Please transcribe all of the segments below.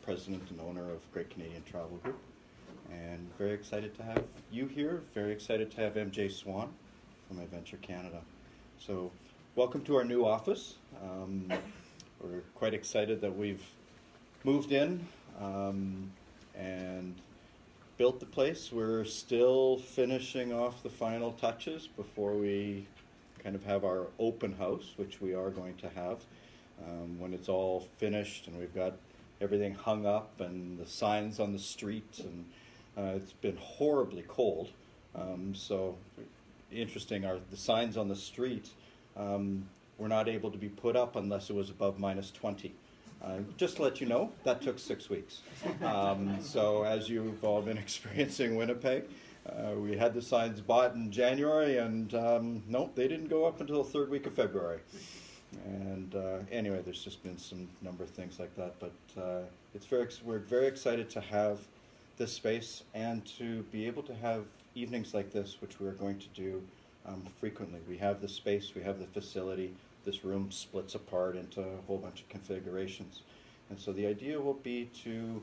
president and owner of Great Canadian Travel Group. And very excited to have you here. Very excited to have MJ Swan from Adventure Canada. So welcome to our new office. We're quite excited that we've moved in and built the place. We're still finishing off the final touches before we kind of have our open house, which we are going to have when it's all finished and we've got everything hung up and the signs on the street, and it's been horribly cold. So interesting, the signs on the street were not able to be put up unless it was above -20. Just to let you know, that took 6 weeks. So as you've all been experiencing Winnipeg, we had the signs bought in January, and nope, they didn't go up until the third week of February. And anyway, there's just been some number of things like that, but we're very excited to have this space and to be able to have evenings like this, which we're going to do frequently. We have the space, we have the facility. This room splits apart into a whole bunch of configurations. And so the idea will be to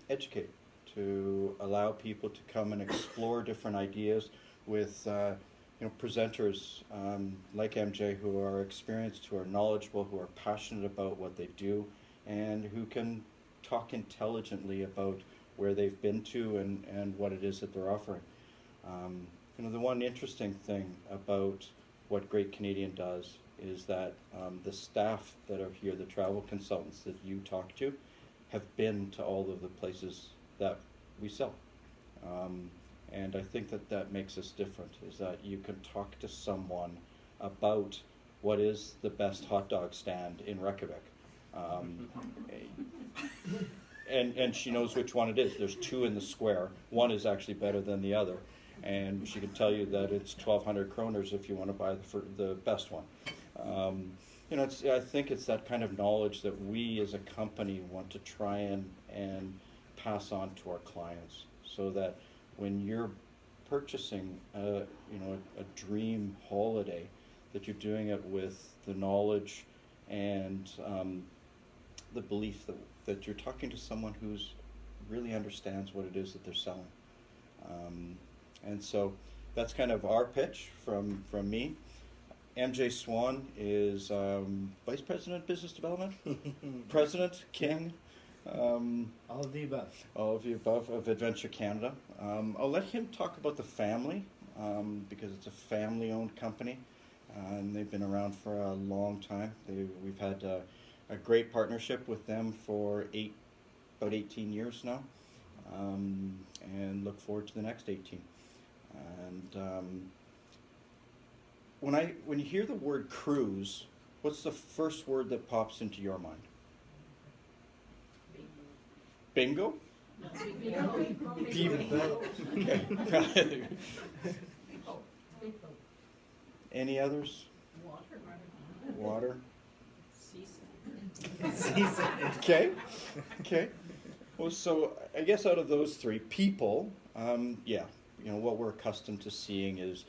educate, to allow people to come and explore different ideas with presenters like MJ, who are experienced, who are knowledgeable, who are passionate about what they do, and who can talk intelligently about where they've been to and what it is that they're offering. The one interesting thing about what Great Canadian does is that the staff that are here, the travel consultants that you talk to, have been to all of the places that we sell. And I think that makes us different, is that you can talk to someone about what is the best hot dog stand in Reykjavik. And she knows which one it is. There's two in the square. One is actually better than the other. And she can tell you that it's 1,200 kroners if you want to buy the best one. I think it's that kind of knowledge that we as a company want to try and pass on to our clients, so that when you're purchasing a dream holiday, that you're doing it with the knowledge and the belief that you're talking to someone who's really understands what it is that they're selling. And so that's kind of our pitch from me. MJ Swan is Vice President of Business Development, President, King. All of the above. All of the above of Adventure Canada. I'll let him talk about the family because it's a family-owned company, and they've been around for a long time. We've had a great partnership with them for about 18 years now, and look forward to the next 18. And when you hear the word cruise, what's the first word that pops into your mind? Bingo? Bingo. Okay. Any others? Water. Okay. Well, so I guess out of those three, people, what we're accustomed to seeing is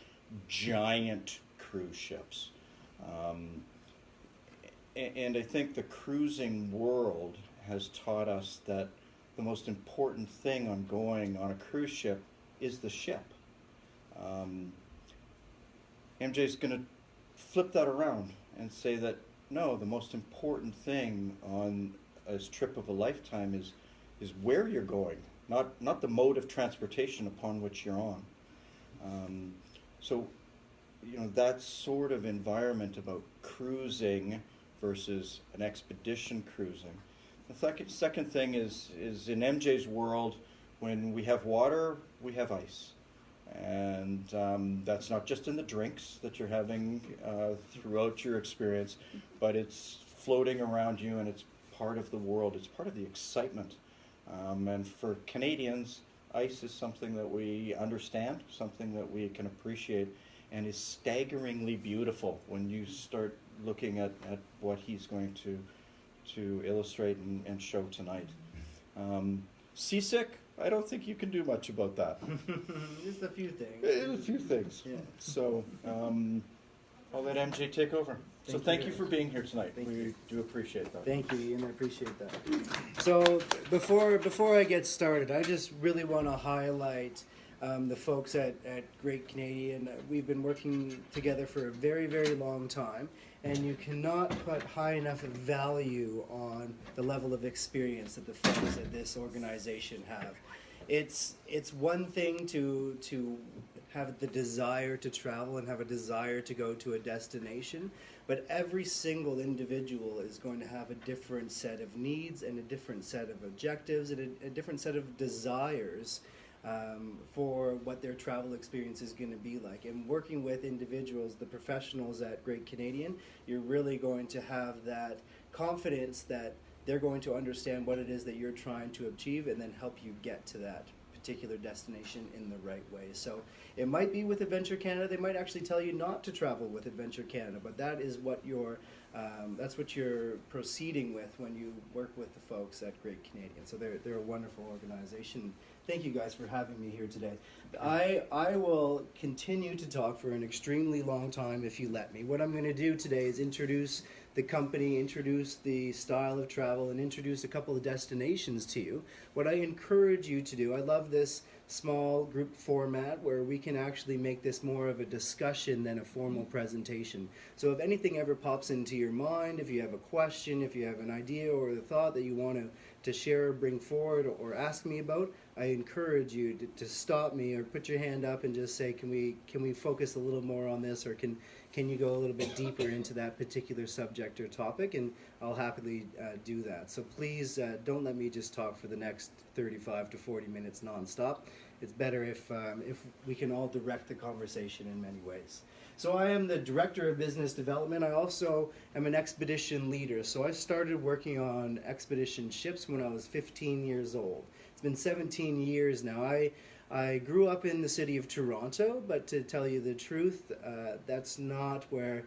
giant cruise ships. And I think the cruising world has taught us that the most important thing on going on a cruise ship is the ship. MJ's going to flip that around and say that no, the most important thing on a trip of a lifetime is where you're going, not the mode of transportation upon which you're on. So that sort of environment about cruising versus an expedition cruising. The second thing is in MJ's world, when we have water, we have ice. And that's not just in the drinks that you're having throughout your experience, but it's floating around you, and it's part of the world. It's part of the excitement. And for Canadians, ice is something that we understand, something that we can appreciate, and is staggeringly beautiful when you start looking at what he's going to illustrate and show tonight. Seasick? I don't think you can do much about that. Just a few things. A few things. Yeah. So I'll let MJ take over. Thank you for being here tonight. We do appreciate that. Thank you, Ian. I appreciate that. So before I get started, I just really want to highlight the folks at Great Canadian. We've been working together for a very, very long time, and you cannot put high enough value on the level of experience that the folks at this organization have. It's one thing to have the desire to travel and have a desire to go to a destination, but every single individual is going to have a different set of needs and a different set of objectives and a different set of desires for what their travel experience is going to be like. And working with individuals, the professionals at Great Canadian, you're really going to have that confidence that they're going to understand what it is that you're trying to achieve and then help you get to that particular destination in the right way. So it might be with Adventure Canada, they might actually tell you not to travel with Adventure Canada, but that is what that's what you're proceeding with when you work with the folks at Great Canadian. So they're a wonderful organization. Thank you guys for having me here today. I will continue to talk for an extremely long time if you let me. What I'm going to do today is introduce the company, introduce the style of travel, and introduce a couple of destinations to you. What I encourage you to do, I love this small group format where we can actually make this more of a discussion than a formal presentation. So if anything ever pops into your mind, if you have a question, if you have an idea or a thought that you want to share or bring forward or ask me about, I encourage you to stop me or put your hand up and just say, can we focus a little more on this, or can you go a little bit deeper into that particular subject or topic, and I'll happily do that. So please don't let me just talk for the next 35 to 40 minutes nonstop. It's better if we can all direct the conversation in many ways. So I am the Director of Business Development. I also am an expedition leader. So I started working on expedition ships when I was 15 years old. It's been 17 years now. I grew up in the city of Toronto, but to tell you the truth, that's not where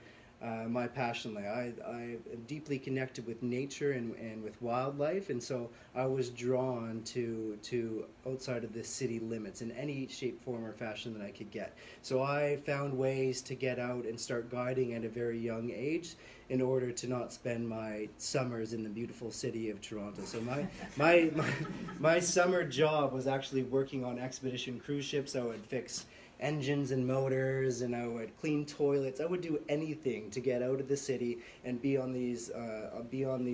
my passion lay. I am deeply connected with nature and with wildlife, and so I was drawn to outside of the city limits in any shape, form, or fashion that I could get. So I found ways to get out and start guiding at a very young age in order to not spend my summers in the beautiful city of Toronto. So my summer job was actually working on expedition cruise ships. I would fix engines and motors, and I would clean toilets. I would do anything to get out of the city and be on these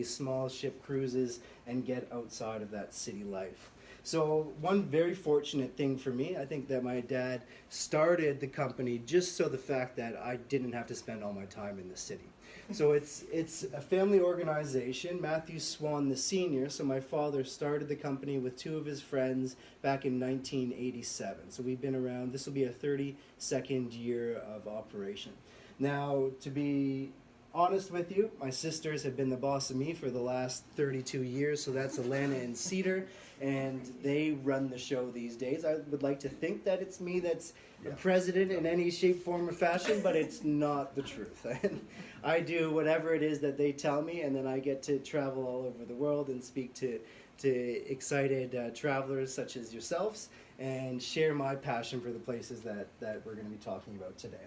small ship cruises and get outside of that city life. So one very fortunate thing for me, I think that my dad started the company just so the fact that I didn't have to spend all my time in the city. So it's a family organization. Matthew Swan, the senior, so my father started the company with two of his friends back in 1987. So we've been around, this will be a 32nd year of operation. Now, to be honest with you, my sisters have been the boss of me for the last 32 years, so that's Alana and Cedar, and they run the show these days. I would like to think that it's me that's the president in any shape, form, or fashion, but it's not the truth. I do whatever it is that they tell me, and then I get to travel all over the world and speak to excited travelers such as yourselves and share my passion for the places that we're going to be talking about today.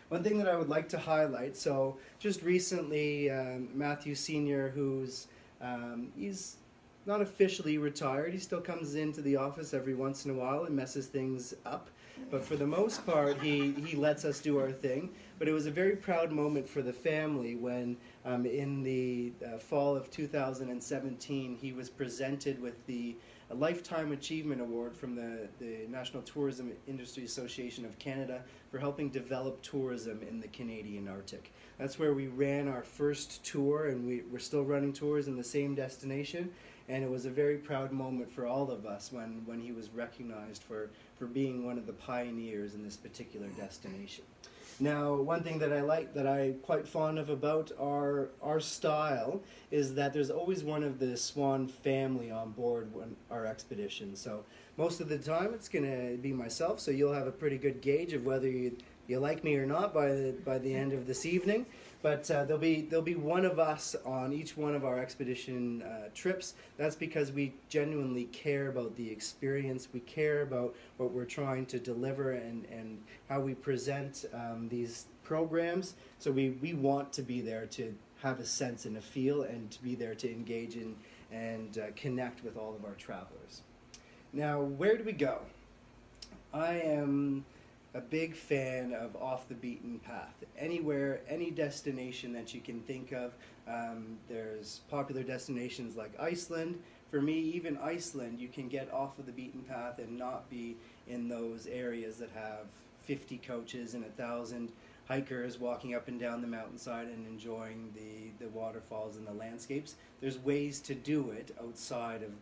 One thing that I would like to highlight, so just recently Matthew Sr., he's not officially retired, he still comes into the office every once in a while and messes things up, but for the most part he lets us do our thing. But it was a very proud moment for the family when in the fall of 2017 he was presented with the Lifetime Achievement Award from the National Tourism Industry Association of Canada for helping develop tourism in the Canadian Arctic. That's where we ran our first tour, and we're still running tours in the same destination, and it was a very proud moment for all of us when he was recognized for being one of the pioneers in this particular destination. Now, one thing that I like, that I'm quite fond of about our style, is that there's always one of the Swan family on board when our expedition. So most of the time it's going to be myself, so you'll have a pretty good gauge of whether you like me or not by the end of this evening. But there'll be one of us on each one of our expedition trips. That's because we genuinely care about the experience. We care about what we're trying to deliver and how we present these programs. So we want to be there to have a sense and a feel, and to be there to engage in and connect with all of our travelers. Now, where do we go? I am a big fan of off the beaten path. Anywhere, any destination that you can think of. There's popular destinations like Iceland. For me, even Iceland, you can get off of the beaten path and not be in those areas that have 50 coaches and 1,000 hikers walking up and down the mountainside and enjoying the waterfalls and the landscapes. There's ways to do it outside of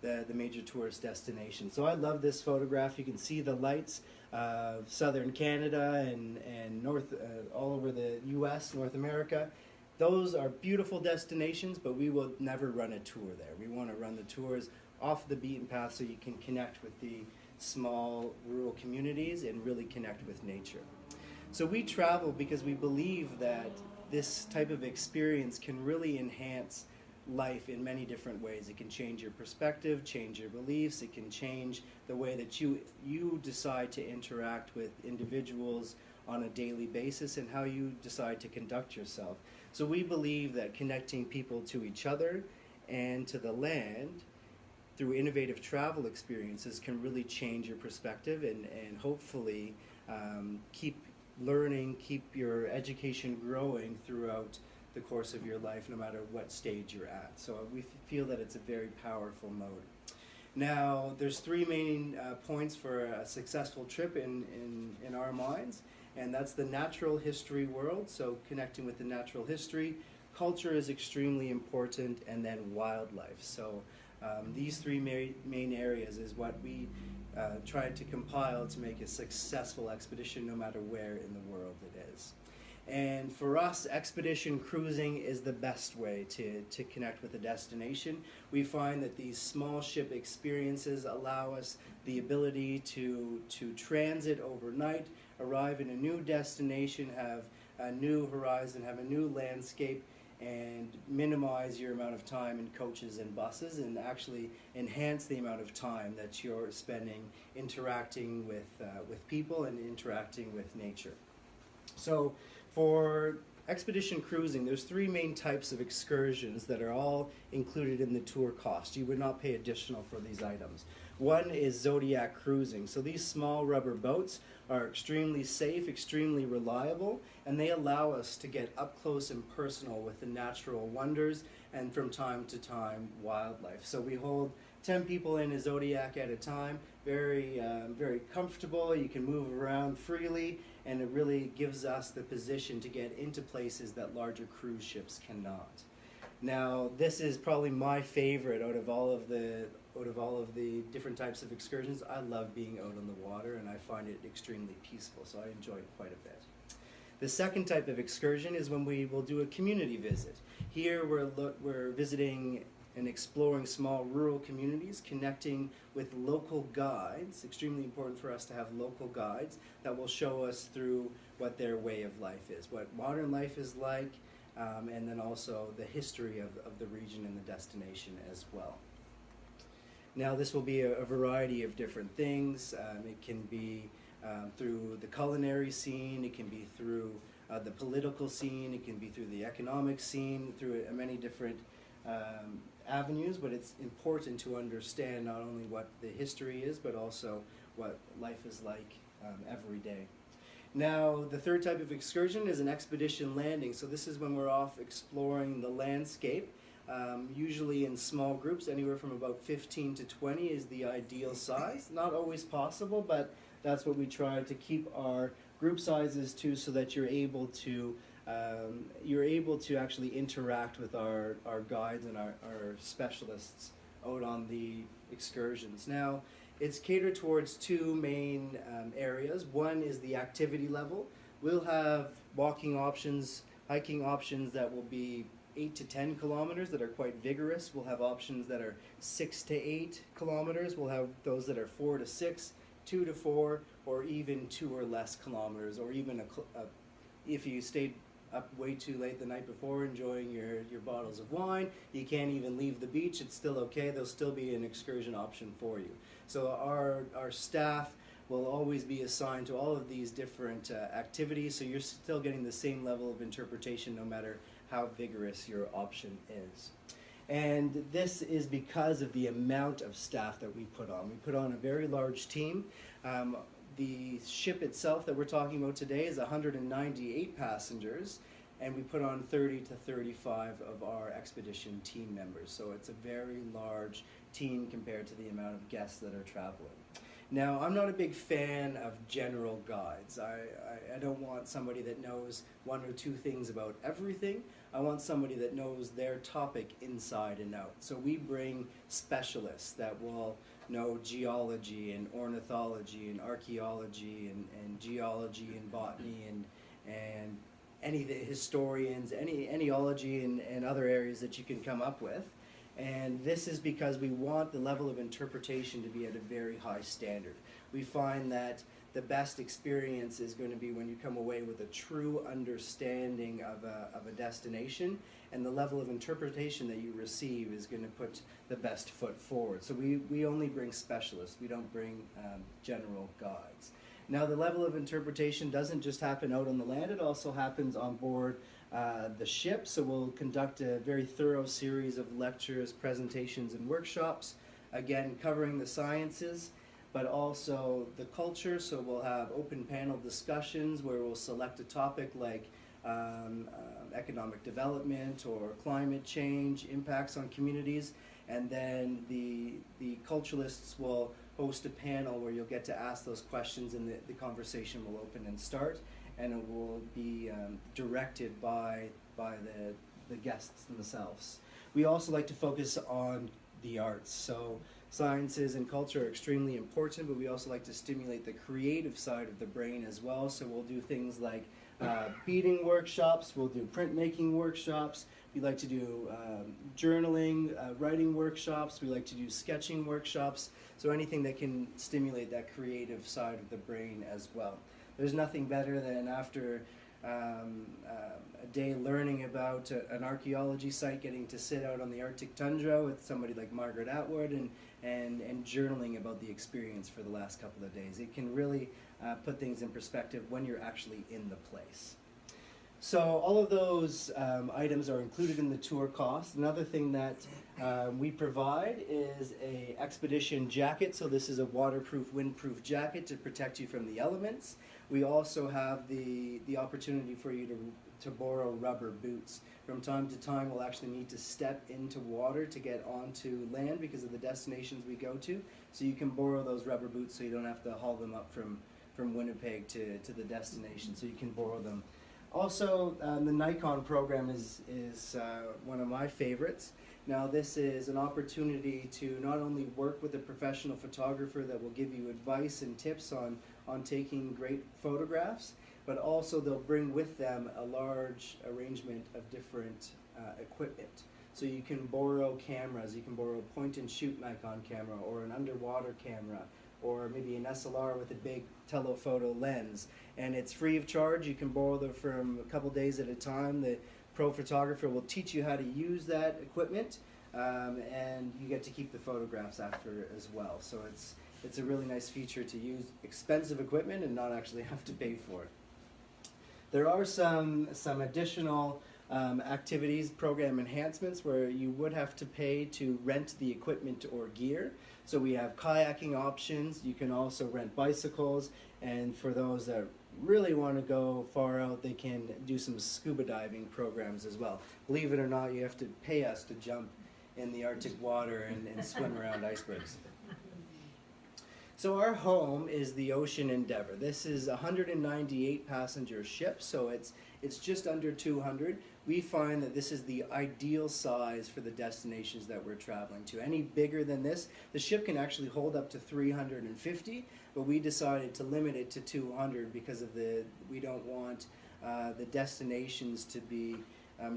the major tourist destinations. So I love this photograph. You can see the lights of southern Canada and north, all over the U.S., North America. Those are beautiful destinations, but we will never run a tour there. We want to run the tours off the beaten path so you can connect with the small rural communities and really connect with nature. So we travel because we believe that this type of experience can really enhance life in many different ways. It can change your perspective, change your beliefs, it can change the way that you decide to interact with individuals on a daily basis and how you decide to conduct yourself. So we believe that connecting people to each other and to the land through innovative travel experiences can really change your perspective and hopefully keep learning, keep your education growing throughout the course of your life, no matter what stage you're at. So we feel that it's a very powerful mode. Now, there's three main points for a successful trip in our minds, and that's the natural history world, so connecting with the natural history. Culture is extremely important, and then wildlife. So these three main areas is what we tried to compile to make a successful expedition no matter where in the world it is. And for us, expedition cruising is the best way to connect with a destination. We find that these small ship experiences allow us the ability to transit overnight, arrive in a new destination, have a new horizon, have a new landscape, and minimize your amount of time in coaches and buses and actually enhance the amount of time that you're spending interacting with people and interacting with nature. So for expedition cruising, there's three main types of excursions that are all included in the tour cost. You would not pay additional for these items. One is Zodiac cruising. So these small rubber boats are extremely safe, extremely reliable, and they allow us to get up close and personal with the natural wonders and from time to time wildlife. So we hold 10 people in a Zodiac at a time, very comfortable. You can move around freely, and it really gives us the position to get into places that larger cruise ships cannot. Now, this is probably my favorite out of all of the different types of excursions. I love being out on the water, and I find it extremely peaceful, so I enjoy it quite a bit. The second type of excursion is when we will do a community visit. Here we're visiting and exploring small rural communities, connecting with local guides. Extremely important for us to have local guides that will show us through what their way of life is, what modern life is like, and then also the history of the region and the destination as well. Now, this will be a variety of different things. It can be through the culinary scene, it can be through the political scene, it can be through the economic scene, through many different avenues, but it's important to understand not only what the history is, but also what life is like every day. Now, the third type of excursion is an expedition landing. So this is when we're off exploring the landscape, usually in small groups. Anywhere from about 15 to 20 is the ideal size. Not always possible, but that's what we try to keep our group sizes to, so that you're able to actually interact with our guides and our specialists out on the excursions. Now, it's catered towards two main areas. One is the activity level. We'll have walking options, hiking options that will be 8 to 10 kilometers that are quite vigorous. We'll have options that are 6 to 8 kilometers. We'll have those that are 4 to 6, 2 to 4, or even 2 or less kilometers, or even if you stayed up way too late the night before enjoying your bottles of wine, you can't even leave the beach, it's still okay. There'll still be an excursion option for you. So our staff will always be assigned to all of these different activities, so you're still getting the same level of interpretation no matter how vigorous your option is. And this is because of the amount of staff that we put on. We put on a very large team. The ship itself that we're talking about today is 198 passengers, and we put on 30 to 35 of our expedition team members. So it's a very large team compared to the amount of guests that are traveling. Now, I'm not a big fan of general guides. I don't want somebody that knows one or two things about everything. I want somebody that knows their topic inside and out. So we bring specialists that will know geology and ornithology and archaeology and geology and botany and any historians, any ology and other areas that you can come up with. And this is because we want the level of interpretation to be at a very high standard. We find that the best experience is going to be when you come away with a true understanding of a destination, and the level of interpretation that you receive is going to put the best foot forward. So we only bring specialists. We don't bring general guides. Now, the level of interpretation doesn't just happen out on the land. It also happens on board the ship. So we'll conduct a very thorough series of lectures, presentations, and workshops, again covering the sciences, but also the culture. So we'll have open panel discussions where we'll select a topic like economic development or climate change, impacts on communities, and then the culturalists will host a panel where you'll get to ask those questions, and the conversation will open and start, and it will be directed by the guests themselves. We also like to focus on the arts. So sciences and culture are extremely important, but we also like to stimulate the creative side of the brain as well. So we'll do things like beading workshops, we'll do printmaking workshops, we like to do journaling, writing workshops, we like to do sketching workshops, so anything that can stimulate that creative side of the brain as well. There's nothing better than after a day learning about an archaeology site, getting to sit out on the Arctic tundra with somebody like Margaret Atwood and journaling about the experience for the last couple of days. It can really put things in perspective when you're actually in the place. So all of those items are included in the tour cost. Another thing that we provide is a expedition jacket. So this is a waterproof, windproof jacket to protect you from the elements. We also have the opportunity for you to borrow rubber boots. From time to time, we'll actually need to step into water to get onto land because of the destinations we go to. So you can borrow those rubber boots so you don't have to haul them up from Winnipeg to the destination. So you can borrow them. Also, the Nikon program is one of my favorites. Now, this is an opportunity to not only work with a professional photographer that will give you advice and tips on taking great photographs, but also they'll bring with them a large arrangement of different equipment. So you can borrow cameras, you can borrow a point-and-shoot Nikon camera or an underwater camera, or maybe an SLR with a big telephoto lens. And it's free of charge. You can borrow them from a couple days at a time. The pro photographer will teach you how to use that equipment, and you get to keep the photographs after as well. So it's a really nice feature to use expensive equipment and not actually have to pay for it. There are some additional activities, program enhancements, where you would have to pay to rent the equipment or gear. So we have kayaking options. You can also rent bicycles, and for those that really want to go far out, they can do some scuba diving programs as well. Believe it or not, you have to pay us to jump in the Arctic water and swim around icebergs. So our home is the Ocean Endeavour. This is a 198 passenger ship, so it's just under 200. We find that this is the ideal size for the destinations that we're traveling to. Any bigger than this, the ship can actually hold up to 350, but we decided to limit it to 200 because of we don't want the destinations to be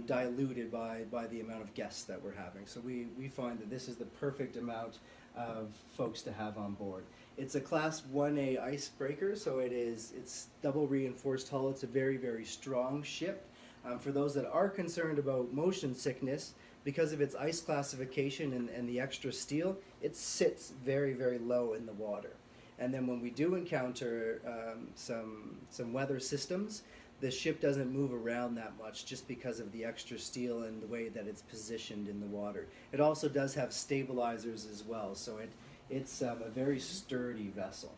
diluted by the amount of guests that we're having. So we find that this is the perfect amount of folks to have on board. It's a Class 1A icebreaker, so it's double reinforced hull. It's a very, very strong ship. For those that are concerned about motion sickness, because of its ice classification and the extra steel, it sits very, very low in the water. And then when we do encounter some weather systems, the ship doesn't move around that much just because of the extra steel and the way that it's positioned in the water. It also does have stabilizers as well, so it's a very sturdy vessel.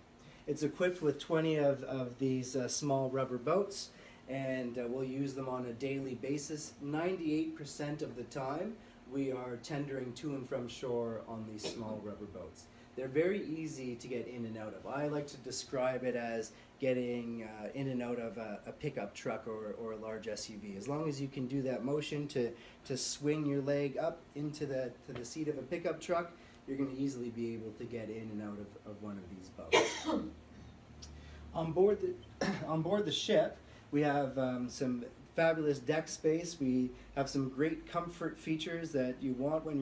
It's equipped with 20 of these small rubber boats, and we'll use them on a daily basis. 98% of the time, we are tendering to and from shore on these small rubber boats. They're very easy to get in and out of. I like to describe it as getting in and out of a pickup truck or a large SUV. As long as you can do that motion to swing your leg up into the seat of a pickup truck, you're going to easily be able to get in and out of one of these boats. On board the ship, we have some fabulous deck space. We have some great comfort features that you want when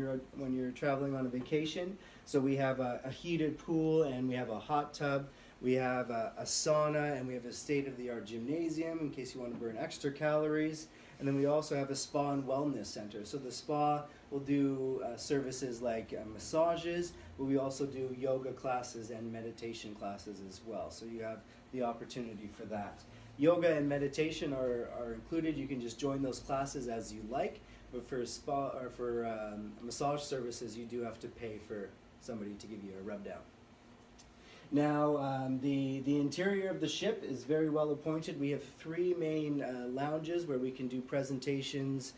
you're traveling on a vacation. So we have a heated pool, and we have a hot tub. We have a sauna, and we have a state-of-the-art gymnasium in case you want to burn extra calories. And then we also have a spa and wellness center. So the spa will do services like massages, but we also do yoga classes and meditation classes as well. So you have the opportunity for that. Yoga and meditation are included. You can just join those classes as you like, but for spa or for massage services, you do have to pay for somebody to give you a rub down. Now, the interior of the ship is very well appointed. We have 3 main lounges where we can do presentations,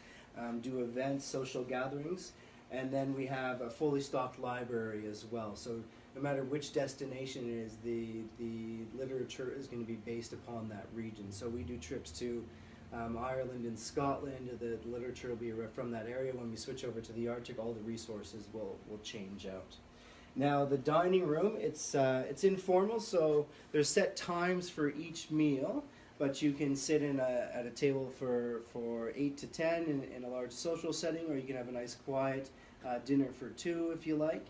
do events, social gatherings, and then we have a fully stocked library as well. So no matter which destination it is, the literature is going to be based upon that region. So we do trips to Ireland and Scotland. The literature will be from that area. When we switch over to the Arctic, all the resources will change out. Now the dining room, it's informal, so there's set times for each meal, but you can sit at a table for 8 to 10 in a large social setting, or you can have a nice quiet dinner for 2 if you like.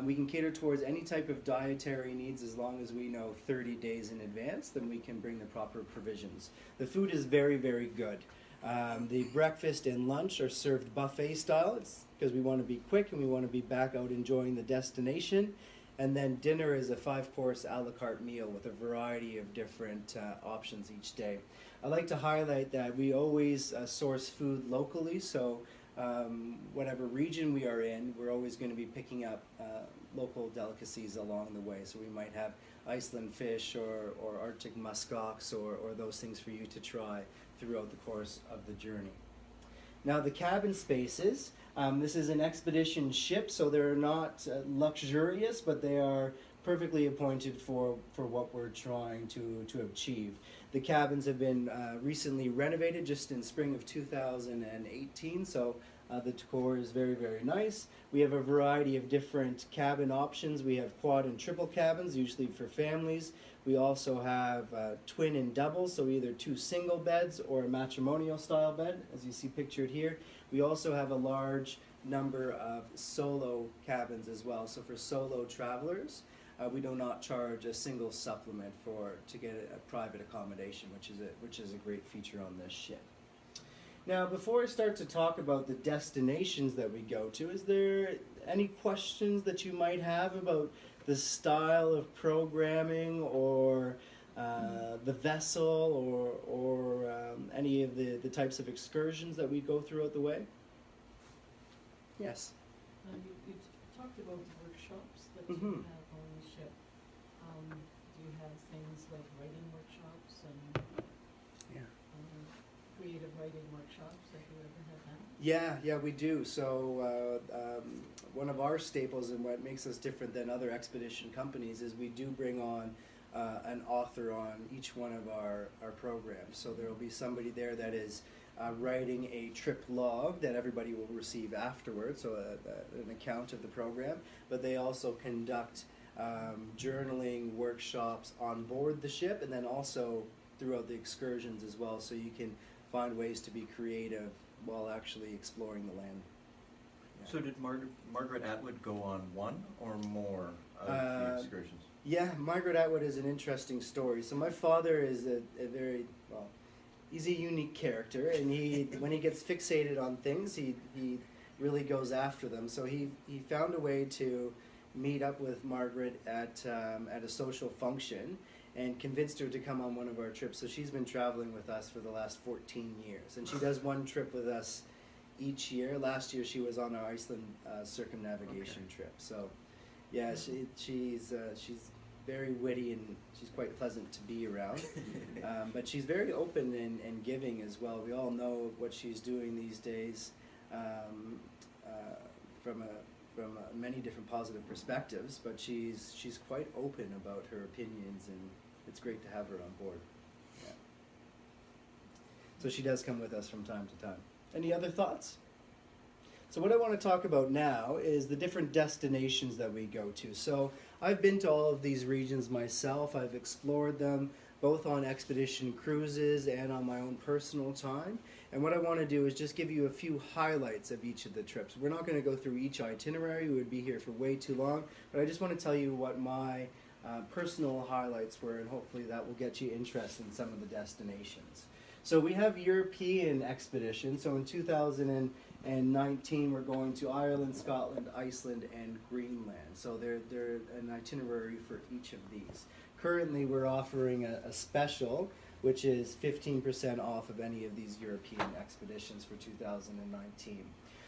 We can cater towards any type of dietary needs as long as we know 30 days in advance, then we can bring the proper provisions. The food is very, very good. The breakfast and lunch are served buffet style. It's because we want to be quick and we want to be back out enjoying the destination. And then dinner is a 5-course a la carte meal with a variety of different options each day. I like to highlight that we always source food locally, so whatever region we are in, we're always going to be picking up local delicacies along the way. So we might have Iceland fish or Arctic muskox or those things for you to try throughout the course of the journey. Now the cabin spaces, this is an expedition ship, so they're not luxurious, but they are perfectly appointed for what we're trying to achieve. The cabins have been recently renovated just in spring of 2018, so the decor is very, very nice. We have a variety of different cabin options. We have quad and triple cabins, usually for families. We also have twin and double, so either 2 single beds or a matrimonial style bed, as you see pictured here. We also have a large number of solo cabins as well. So for solo travelers, we do not charge a single supplement to get a private accommodation, which is a great feature on this ship. Now, before I start to talk about the destinations that we go to, is there any questions that you might have about the style of programming or the vessel or any of the types of excursions that we go throughout the way? Yes. You talked about the workshops that Mm-hmm. you have on the ship. Do you have things like writing workshops and creative writing workshops? Have you ever had that? Yeah, we do. So one of our staples and what makes us different than other expedition companies is we do bring on an author on each one of our programs. So there will be somebody there that is writing a trip log that everybody will receive afterwards, so an account of the program. But they also conduct journaling workshops on board the ship and then also throughout the excursions as well, so you can find ways to be creative while actually exploring the land. Yeah. So did Margaret Atwood go on one or more of the excursions? Yeah, Margaret Atwood is an interesting story. So my father is a very, well, he's a unique character, and when he gets fixated on things, he really goes after them. So he found a way to meet up with Margaret at a social function and convinced her to come on one of our trips. So she's been traveling with us for the last 14 years, and she does one trip with us each year. Last year she was on our Iceland circumnavigation trip. So yeah, she's very witty and she's quite pleasant to be around. But she's very open and giving as well. We all know what she's doing these days from many different positive perspectives, but she's quite open about her opinions, and it's great to have her on board. Yeah. So she does come with us from time to time. Any other thoughts? So what I want to talk about now is the different destinations that we go to. So I've been to all of these regions myself. I've explored them both on expedition cruises and on my own personal time. And what I want to do is just give you a few highlights of each of the trips. We're not going to go through each itinerary. We would be here for way too long. But I just want to tell you what my personal highlights were, and hopefully that will get you interested in some of the destinations. So we have European expeditions. So in 2019, we're going to Ireland, Scotland, Iceland, and Greenland. So they're an itinerary for each of these. Currently, we're offering a special, which is 15% off of any of these European expeditions for 2019.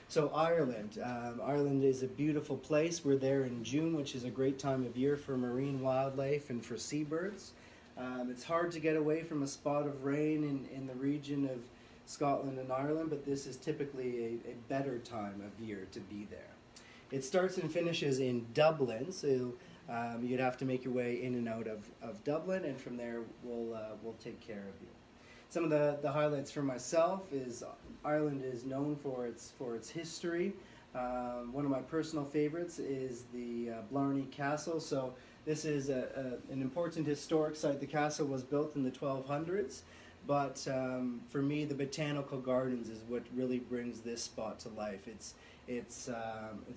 So Ireland. Ireland is a beautiful place. We're there in June, which is a great time of year for marine wildlife and for seabirds. It's hard to get away from a spot of rain in the region of Scotland and Ireland, but this is typically a better time of year to be there. It starts and finishes in Dublin, so you'd have to make your way in and out of Dublin, and from there we'll take care of you. Some of the highlights for myself is Ireland is known for its history. One of my personal favorites is the Blarney Castle. So this is an important historic site. The castle was built in the 1200s, but for me, the botanical gardens is what really brings this spot to life. It's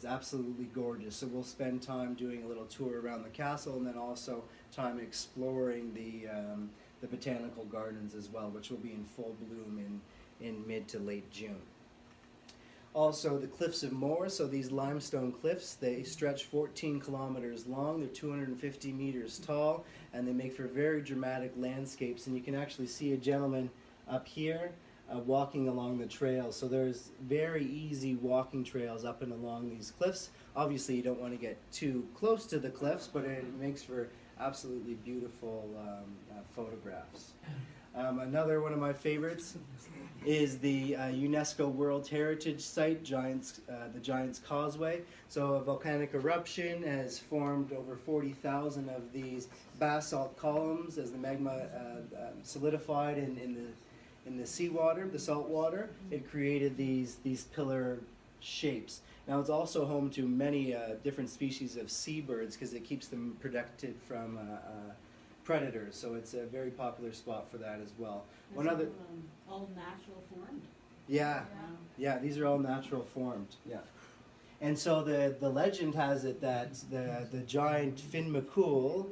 absolutely gorgeous. So we'll spend time doing a little tour around the castle, and then also time exploring the botanical gardens as well, which will be in full bloom in mid to late June. Also, the Cliffs of Moher, so these limestone cliffs, they stretch 14 kilometers long, they're 250 meters tall, and they make for very dramatic landscapes. And you can actually see a gentleman up here walking along the trails. So there's very easy walking trails up and along these cliffs. Obviously, you don't want to get too close to the cliffs, but it makes for absolutely beautiful photographs. Another one of my favorites is the UNESCO World Heritage Site, the Giant's Causeway. So a volcanic eruption has formed over 40,000 of these basalt columns as the magma solidified in the seawater, the salt water. It created these pillar shapes. Now it's also home to many different species of seabirds because it keeps them protected from predators. So it's a very popular spot for that as well. Is it, all natural formed? Yeah, these are all natural formed. Yeah, and so the legend has it that the giant Finn McCool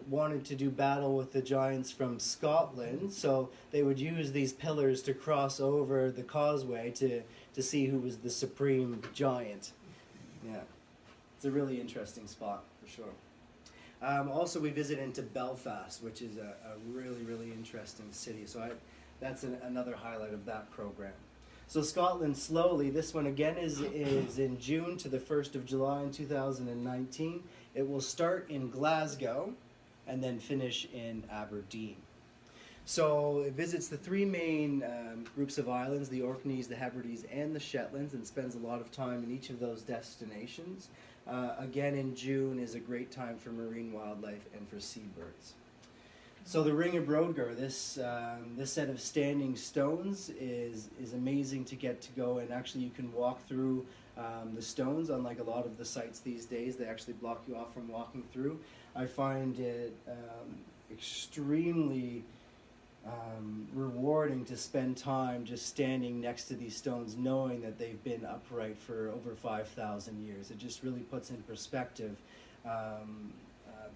wanted to do battle with the giants from Scotland, so they would use these pillars to cross over the causeway to see who was the supreme giant. Yeah, it's a really interesting spot for sure. Also, we visit into Belfast, which is a really, really interesting city. So that's another highlight of that program. So Scotland slowly, this one again is in June to the 1st of July in 2019. It will start in Glasgow and then finish in Aberdeen. So it visits the three main groups of islands, the Orkneys, the Hebrides, and the Shetlands, and spends a lot of time in each of those destinations. Again, in June is a great time for marine wildlife and for seabirds. So the Ring of Brodgar, this set of standing stones is amazing to get to go, and actually you can walk through the stones. Unlike a lot of the sites these days, they actually block you off from walking through. I find it extremely rewarding to spend time just standing next to these stones, knowing that they've been upright for over 5,000 years. It just really puts in perspective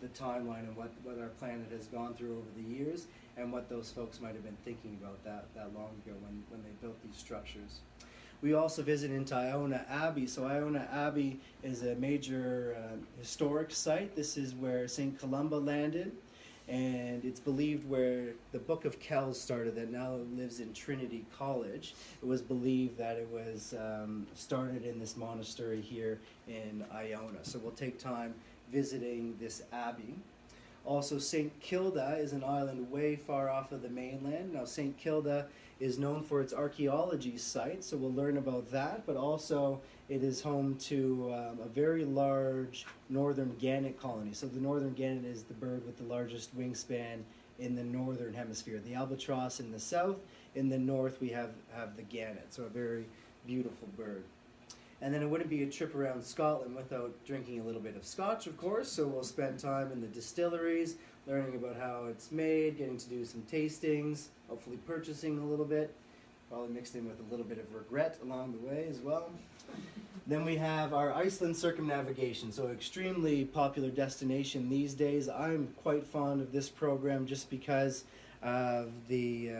the timeline and what our planet has gone through over the years, and what those folks might have been thinking about that long ago when they built these structures. We also visit into Iona Abbey. So Iona Abbey is a major historic site. This is where St. Columba landed, and it's believed where the Book of Kells started, that now lives in Trinity College. It was believed that it was started in this monastery here in Iona. So we'll take time visiting this abbey. Also, St. Kilda is an island way far off of the mainland. Now, St. Kilda is known for its archaeology site, so we'll learn about that, but also it is home to a very large northern gannet colony. So the northern gannet is the bird with the largest wingspan in the northern hemisphere. The albatross in the south, in the north we have the gannet, so a very beautiful bird. And then it wouldn't be a trip around Scotland without drinking a little bit of scotch, of course, so we'll spend time in the distilleries, learning about how it's made, getting to do some tastings, hopefully purchasing a little bit, probably mixed in with a little bit of regret along the way as well. Then we have our Iceland circumnavigation, so extremely popular destination these days. I'm quite fond of this program just because of the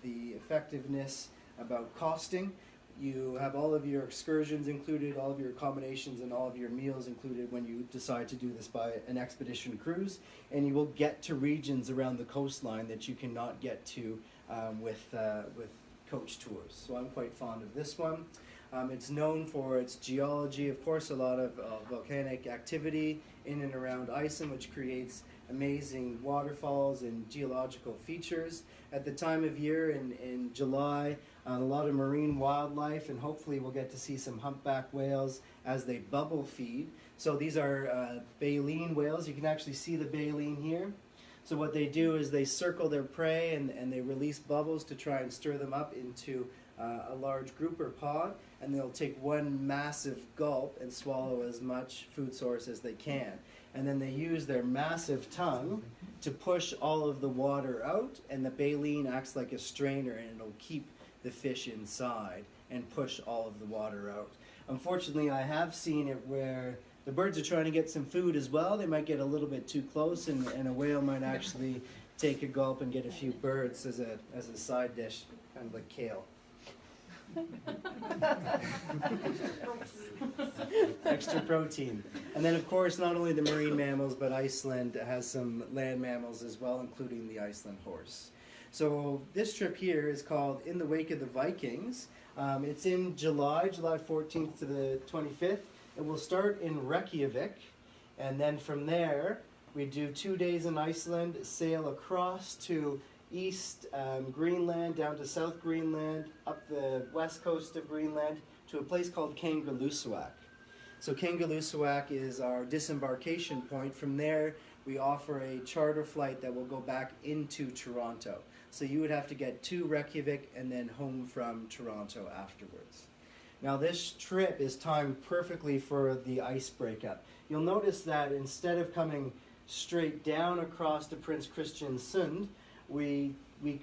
effectiveness about costing. You have all of your excursions included, all of your accommodations, and all of your meals included when you decide to do this by an expedition cruise, and you will get to regions around the coastline that you cannot get to with coach tours. So I'm quite fond of this one. It's known for its geology, of course, a lot of volcanic activity in and around Iceland, which creates amazing waterfalls and geological features. At the time of year in July, a lot of marine wildlife, and hopefully we'll get to see some humpback whales as they bubble feed. So these are baleen whales. You can actually see the baleen here. So what they do is they circle their prey and they release bubbles to try and stir them up into a large grouper pod, and they'll take one massive gulp and swallow as much food source as they can. And then they use their massive tongue to push all of the water out, and the baleen acts like a strainer, and it'll keep the fish inside and push all of the water out. Unfortunately, I have seen it where the birds are trying to get some food as well. They might get a little bit too close, and a whale might actually take a gulp and get a few birds as a side dish, kind of like kale. Extra protein. And then, of course, not only the marine mammals, but Iceland has some land mammals as well, including the Iceland horse. So this trip here is called In the Wake of the Vikings. It's in July 14th to the 25th. It will start in Reykjavik, and then from there we do 2 days in Iceland, sail across to East Greenland, down to South Greenland, up the west coast of Greenland, to a place called Kangerlussuaq. So Kangerlussuaq is our disembarkation point. From there, we offer a charter flight that will go back into Toronto. So you would have to get to Reykjavik and then home from Toronto afterwards. Now this trip is timed perfectly for the ice breakup. You'll notice that instead of coming straight down across to Prince Christian Sund, we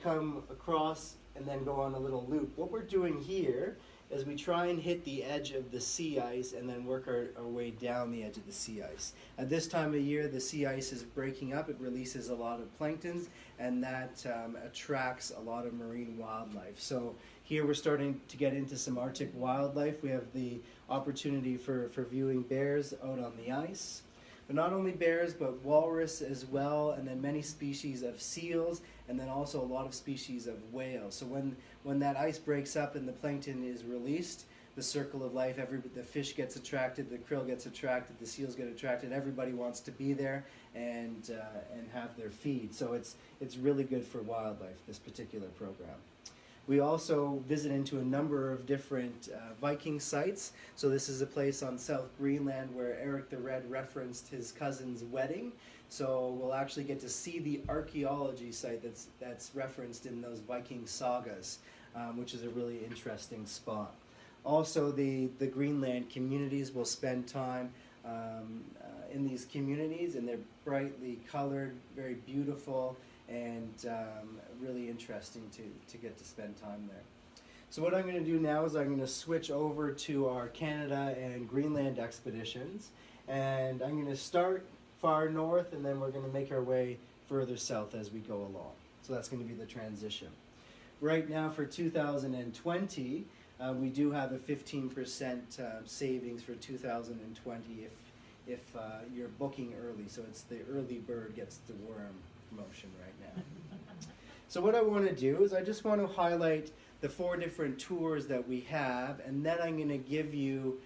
come across and then go on a little loop. What we're doing here is we try and hit the edge of the sea ice and then work our way down the edge of the sea ice. At this time of year, the sea ice is breaking up. It releases a lot of planktons, and that attracts a lot of marine wildlife. So here we're starting to get into some Arctic wildlife. We have the opportunity for viewing bears out on the ice. But not only bears, but walrus as well, and then many species of seals, and then also a lot of species of whales. So when that ice breaks up and the plankton is released, the circle of life, the fish gets attracted, the krill gets attracted, the seals get attracted. Everybody wants to be there and have their feed. So it's really good for wildlife, this particular program. We also visit into a number of different Viking sites. So this is a place on South Greenland where Eric the Red referenced his cousin's wedding. So we'll actually get to see the archaeology site that's referenced in those Viking sagas, which is a really interesting spot. Also, the Greenland communities will spend time in these communities, and they're brightly colored, very beautiful, and really interesting to get to spend time there. So what I'm going to do now is I'm going to switch over to our Canada and Greenland expeditions, and I'm going to start far north, and then we're going to make our way further south as we go along. So that's going to be the transition. Right now for 2020, we do have a 15% savings for 2020 if you're booking early. So it's the early bird gets the worm promotion right now. So what I want to do is I just want to highlight the 4 different tours that we have, and then I'm going to give you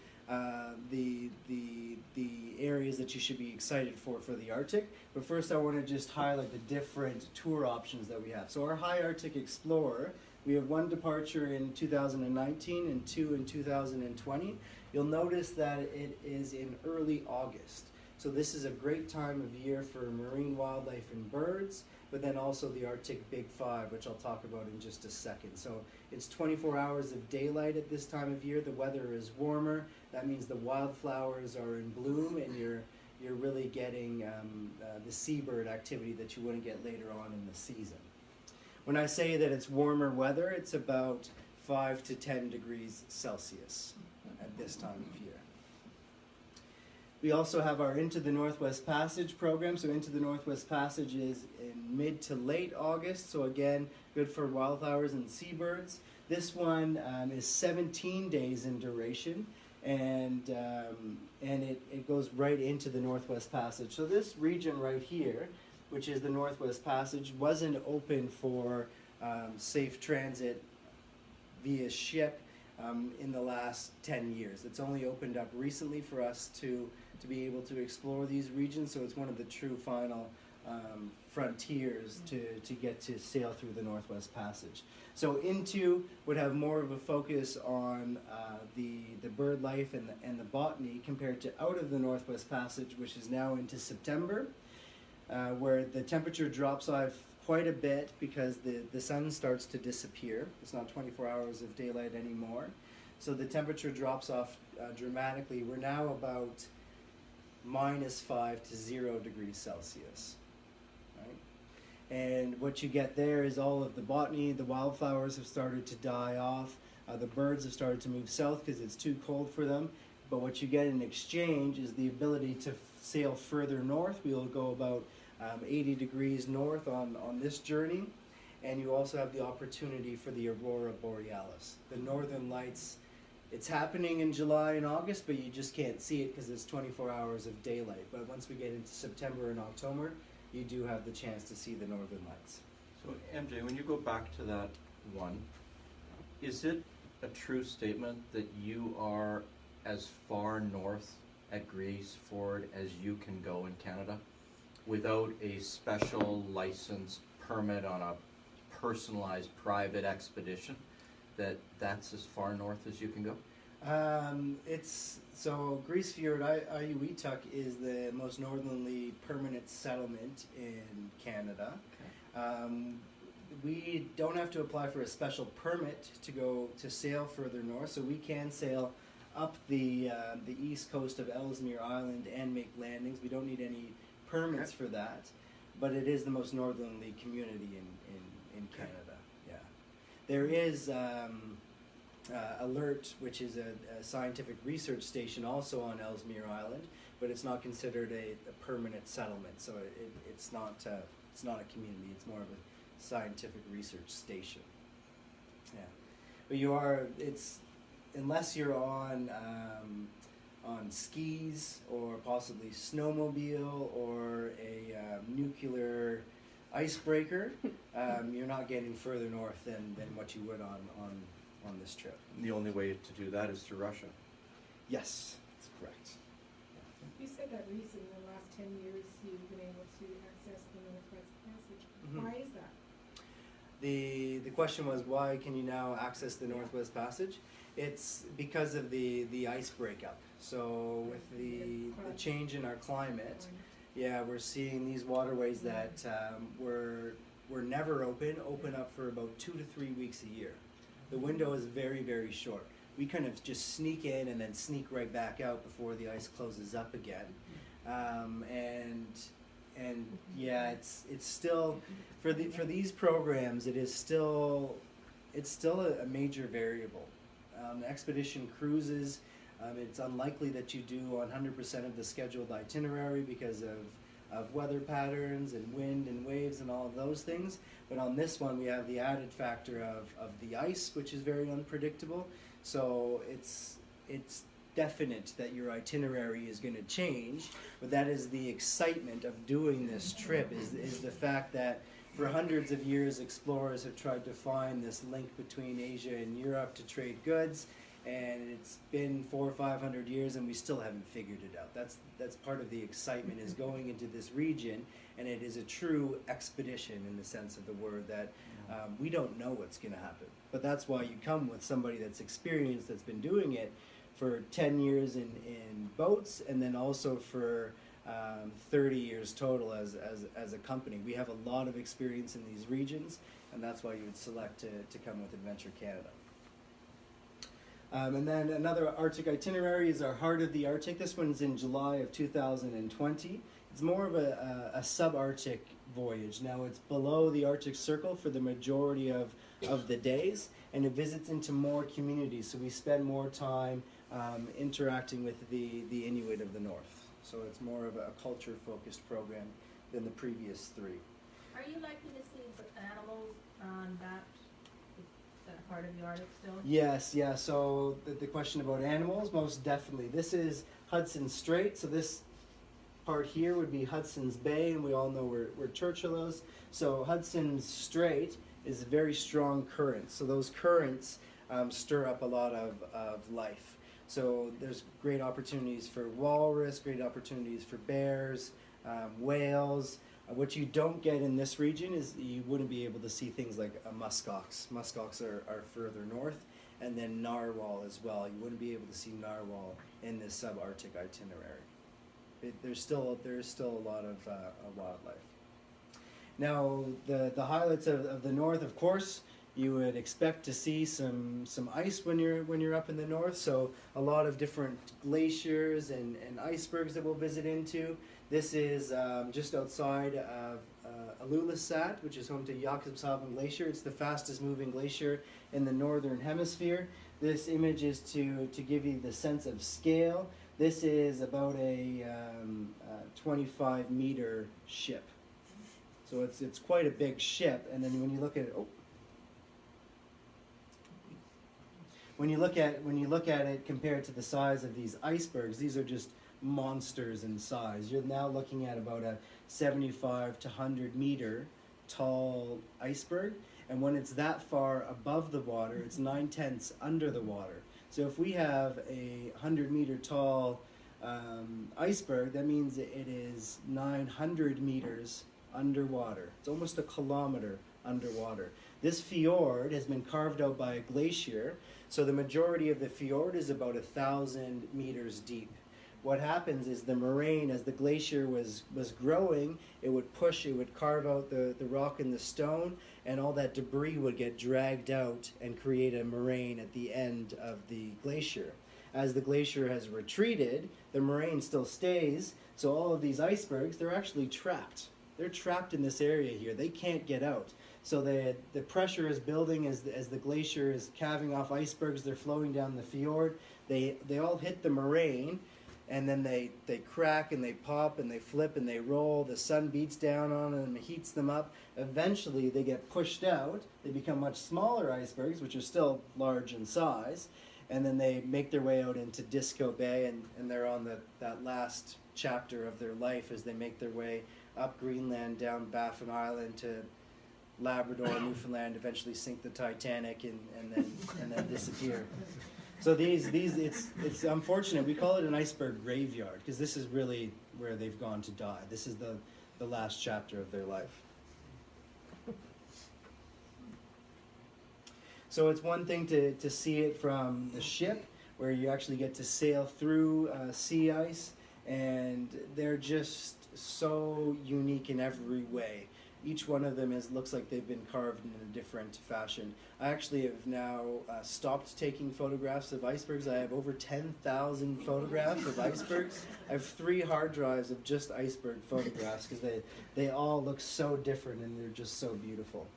the areas that you should be excited for the Arctic. But first I want to just highlight the different tour options that we have. So our High Arctic Explorer, we have 1 departure in 2019 and 2 in 2020. You'll notice that it is in early August. So this is a great time of year for marine wildlife and birds, but then also the Arctic Big Five, which I'll talk about in just a second. So it's 24 hours of daylight at this time of year. The weather is warmer. That means the wildflowers are in bloom, and you're really getting the seabird activity that you wouldn't get later on in the season. When I say that it's warmer weather, it's about 5 to 10 degrees Celsius at this time of year. We also have our Into the Northwest Passage program. So Into the Northwest Passage is in mid to late August. So again, good for wildflowers and seabirds. This one is 17 days in duration, and it goes right into the Northwest Passage. So this region right here, which is the Northwest Passage, wasn't open for safe transit via ship in the last 10 years. It's only opened up recently for us to be able to explore these regions, so it's one of the true final frontiers to get to sail through the Northwest Passage. So Into would have more of a focus on the bird life and the botany compared to Out of the Northwest Passage, which is now into September, where the temperature drops off quite a bit because the sun starts to disappear. It's not 24 hours of daylight anymore. So the temperature drops off dramatically. We're now about -5 to 0 degrees Celsius. Right? And what you get there is all of the botany, the wildflowers have started to die off. The birds have started to move south because it's too cold for them. But what you get in exchange is the ability to sail further north. We will go about 80 degrees north on this journey, and you also have the opportunity for the Aurora Borealis, the Northern Lights. It's happening in July and August, but you just can't see it because it's 24 hours of daylight. But once we get into September and October, you do have the chance to see the Northern Lights. So MJ, when you go back to that one, is it a true statement that you are as far north at Greece Ford as you can go in Canada without a special license permit on a personalized private expedition? That's as far north as you can go? So Greece Fjord, Iuituk is the most northerly permanent settlement in Canada. Okay. We don't have to apply for a special permit to go to sail further north, so we can sail up the east coast of Ellesmere Island and make landings. We don't need any permits for that, but it is the most northerly community in Canada. Yeah, there is Alert, which is a scientific research station also on Ellesmere Island, but it's not considered a permanent settlement, so it's not a community. It's more of a scientific research station. Yeah, but unless you're on skis or possibly snowmobile or a nuclear icebreaker, you're not getting further north than what you would on this trip. The only way to do that is through Russia. Yes, that's correct. You said that recently, in the last 10 years, you've been able to access the Northwest Passage. Mhm. Why is that? The question was, why can you now access the Northwest Passage? It's because of the ice breakup. So with the change in our climate, yeah, we're seeing these waterways that were never open up for about 2 to 3 weeks a year. The window is very, very short. We kind of just sneak in and then sneak right back out before the ice closes up again. And yeah, it's still for these programs, it's still a major variable. Expedition cruises, it's unlikely that you do 100% of the scheduled itinerary because of weather patterns and wind and waves and all of those things. But on this one, we have the added factor of the ice, which is very unpredictable. So it's definite that your itinerary is going to change, but that is the excitement of doing this trip, is the fact that for hundreds of years explorers have tried to find this link between Asia and Europe to trade goods, and it's been 400 or 500 years and we still haven't figured it out. That's part of the excitement, is going into this region, and it is a true expedition in the sense of the word, that we don't know what's going to happen. But that's why you come with somebody that's experienced, that's been doing it for 10 years in boats, and then also for 30 years total as a company. We have a lot of experience in these regions, and that's why you would select to come with Adventure Canada. And then another Arctic itinerary is our Heart of the Arctic. This one's in July of 2020. It's more of a sub-Arctic voyage. Now it's below the Arctic Circle for the majority of the days, and it visits into more communities, so we spend more time interacting with the Inuit of the North. So it's more of a culture-focused program than the previous three. Are you likely to see animals on that part of the Arctic still? Yes, yeah. So the question about animals, most definitely. This is Hudson Strait, so this part here would be Hudson's Bay, and we all know where Churchill is. So Hudson Strait is a very strong current. So those currents stir up a lot of life. So there's great opportunities for walrus, great opportunities for bears, whales. What you don't get in this region is you wouldn't be able to see things like muskox. Muskox are further north, and then narwhal as well. You wouldn't be able to see narwhal in this subarctic itinerary. There is still a lot of wildlife. Now the highlights of the north, of course, you would expect to see some ice when you're up in the north. So a lot of different glaciers and icebergs that we'll visit into. This is just outside of Ilulissat, which is home to Jakobshavn Glacier. It's the fastest moving glacier in the northern hemisphere. This image is to give you the sense of scale. This is about a 25-meter ship. So it's quite a big ship. And then when you look at it, when you look at it compared to the size of these icebergs, these are just monsters in size. You're now looking at about a 75 to 100 meter tall iceberg, and when it's that far above the water, it's 9/10 under the water. So if we have a 100-meter tall iceberg, that means it is 900 meters underwater. It's almost a kilometer underwater. This fjord has been carved out by a glacier, so the majority of the fjord is about 1,000 meters deep. What happens is the moraine, as the glacier was growing, it would carve out the rock and the stone, and all that debris would get dragged out and create a moraine at the end of the glacier. As the glacier has retreated, the moraine still stays, so all of these icebergs, they're actually trapped. They're trapped in this area here. They can't get out. So the pressure is building as the glacier is calving off icebergs. They're flowing down the fjord. They all hit the moraine, and then they crack and they pop and they flip and they roll. The sun beats down on them, heats them up. Eventually they get pushed out. They become much smaller icebergs, which are still large in size, and then they make their way out into Disco Bay, and they're on that last chapter of their life as they make their way up Greenland, down Baffin Island to Labrador, Newfoundland, eventually sink the Titanic and then disappear. So these it's unfortunate. We call it an iceberg graveyard because this is really where they've gone to die. This is the last chapter of their life. So it's one thing to see it from the ship, where you actually get to sail through sea ice, and they're just so unique in every way. Each one of them looks like they've been carved in a different fashion. I actually have now stopped taking photographs of icebergs. I have over 10,000 photographs of icebergs. I have 3 hard drives of just iceberg photographs because they all look so different and they're just so beautiful.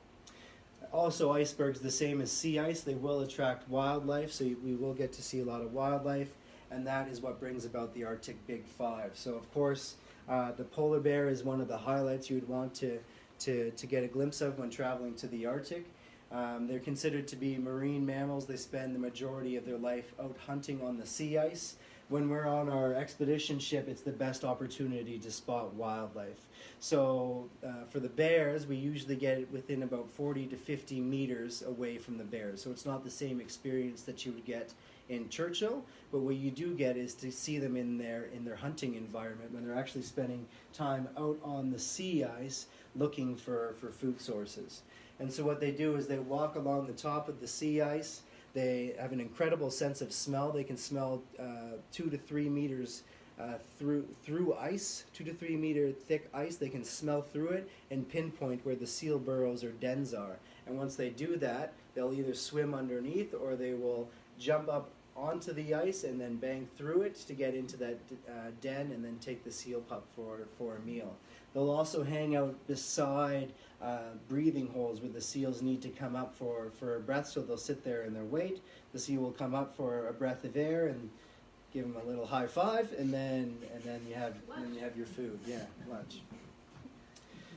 Also, icebergs, the same as sea ice, they will attract wildlife, so we will get to see a lot of wildlife, and that is what brings about the Arctic Big Five. So, of course, the polar bear is one of the highlights you would want to get a glimpse of when traveling to the Arctic. They're considered to be marine mammals. They spend the majority of their life out hunting on the sea ice. When we're on our expedition ship, it's the best opportunity to spot wildlife. So for the bears, we usually get it within about 40 to 50 meters away from the bears. So it's not the same experience that you would get in Churchill, but what you do get is to see them in their hunting environment when they're actually spending time out on the sea ice looking for food sources. And so what they do is they walk along the top of the sea ice. They have an incredible sense of smell. They can smell 2 to 3 meters through ice, 2 to 3 meter thick ice. They can smell through it and pinpoint where the seal burrows or dens are. And once they do that, they'll either swim underneath or they will jump up onto the ice and then bang through it to get into that den and then take the seal pup for a meal. They'll also hang out beside breathing holes where the seals need to come up for a breath, so they'll sit there and they'll wait. The seal will come up for a breath of air and give them a little high five, and then you have your food. Yeah, lunch.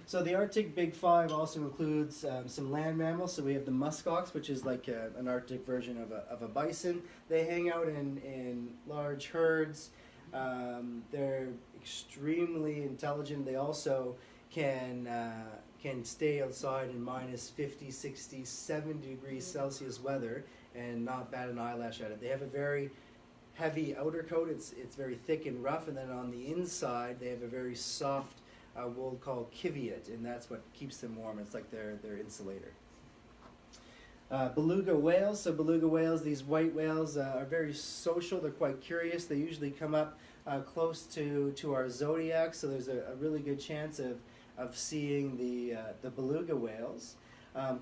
So the Arctic Big Five also includes some land mammals. So we have the muskox, which is like an Arctic version of a bison. They hang out in large herds. They're extremely intelligent. They also can stay outside in minus 50, 60, 70 degrees Celsius weather and not bat an eyelash at it. They have a very heavy outer coat. It's very thick and rough, and then on the inside they have a very soft wool called kiviot, and that's what keeps them warm. It's like their insulator. Beluga whales. So beluga whales, these white whales, are very social. They're quite curious. They usually come up close to our zodiac, so there's a really good chance of seeing the beluga whales.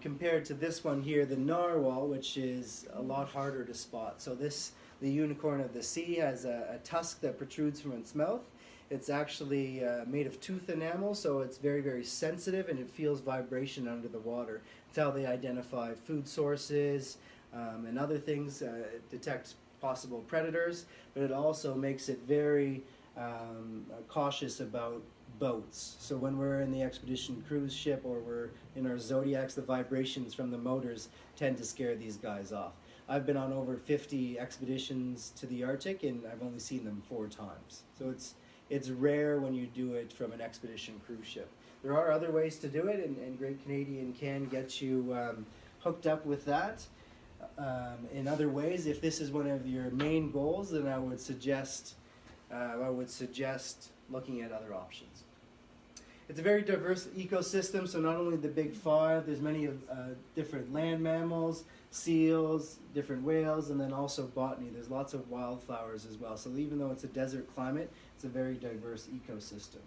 Compared to this one here, the narwhal, which is a lot harder to spot. So the unicorn of the sea has a tusk that protrudes from its mouth. It's actually made of tooth enamel, so it's very, very sensitive, and it feels vibration under the water. It's how they identify food sources and other things. It detects possible predators, but it also makes it very cautious about boats. So when we're in the expedition cruise ship or we're in our Zodiacs, the vibrations from the motors tend to scare these guys off. I've been on over 50 expeditions to the Arctic, and I've only seen them 4 times. So it's rare when you do it from an expedition cruise ship. There are other ways to do it, and Great Canadian can get you hooked up with that. In other ways, if this is one of your main goals, then I would suggest looking at other options. It's a very diverse ecosystem, so not only the Big Five, there's many different land mammals, seals, different whales, and then also botany. There's lots of wildflowers as well. So even though it's a desert climate, it's a very diverse ecosystem.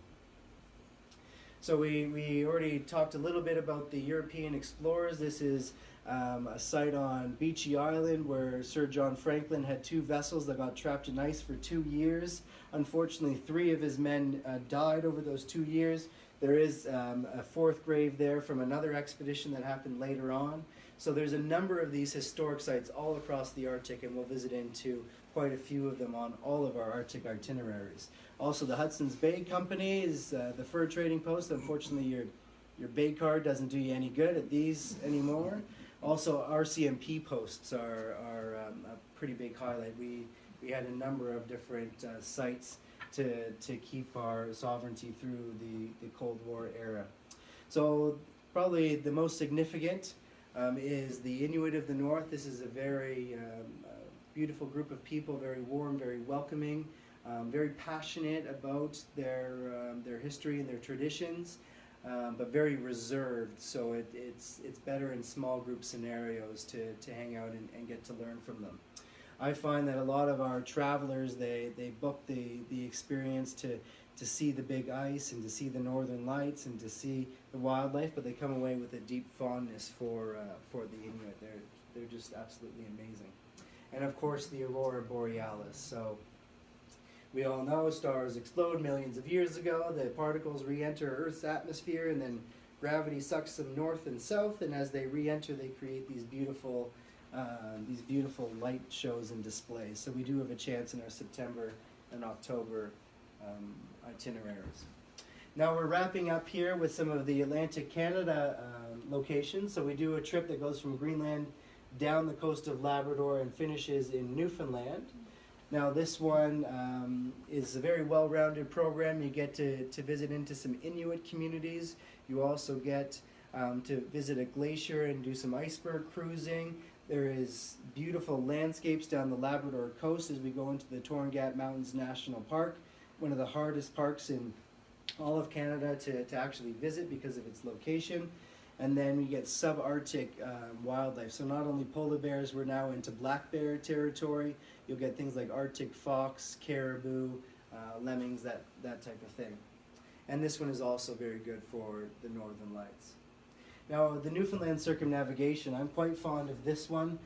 So we already talked a little bit about the European explorers. This is a site on Beechey Island where Sir John Franklin had 2 vessels that got trapped in ice for 2 years. Unfortunately, 3 of his men died over those 2 years. There is a 4th grave there from another expedition that happened later on. So there's a number of these historic sites all across the Arctic, and we'll visit into quite a few of them on all of our Arctic itineraries. Also, the Hudson's Bay Company is the fur trading post. Unfortunately, your bay card doesn't do you any good at these anymore. Also, RCMP posts are a pretty big highlight. We had a number of different sites to keep our sovereignty through the Cold War era. So probably the most significant is the Inuit of the North. This is a very beautiful group of people, very warm, very welcoming, very passionate about their history and their traditions, but very reserved. So it's better in small group scenarios to hang out and get to learn from them. I find that a lot of our travelers, they book the experience to see the big ice and to see the northern lights and to see the wildlife, but they come away with a deep fondness for the Inuit. They're just absolutely amazing. And of course the Aurora Borealis. So we all know stars explode millions of years ago. The particles re-enter Earth's atmosphere, and then gravity sucks them north and south, and as they re-enter, they create these beautiful light shows and displays. So we do have a chance in our September and October itineraries. Now we're wrapping up here with some of the Atlantic Canada locations. So we do a trip that goes from Greenland down the coast of Labrador and finishes in Newfoundland. Now this one is a very well-rounded program. You get to visit into some Inuit communities. You also get to visit a glacier and do some iceberg cruising. There is beautiful landscapes down the Labrador coast as we go into the Torngat Mountains National Park, one of the hardest parks in all of Canada to actually visit because of its location. And then we get subarctic wildlife. So not only polar bears, we're now into black bear territory. You'll get things like Arctic fox, caribou, lemmings, that type of thing. And this one is also very good for the northern lights. Now, the Newfoundland circumnavigation, I'm quite fond of this one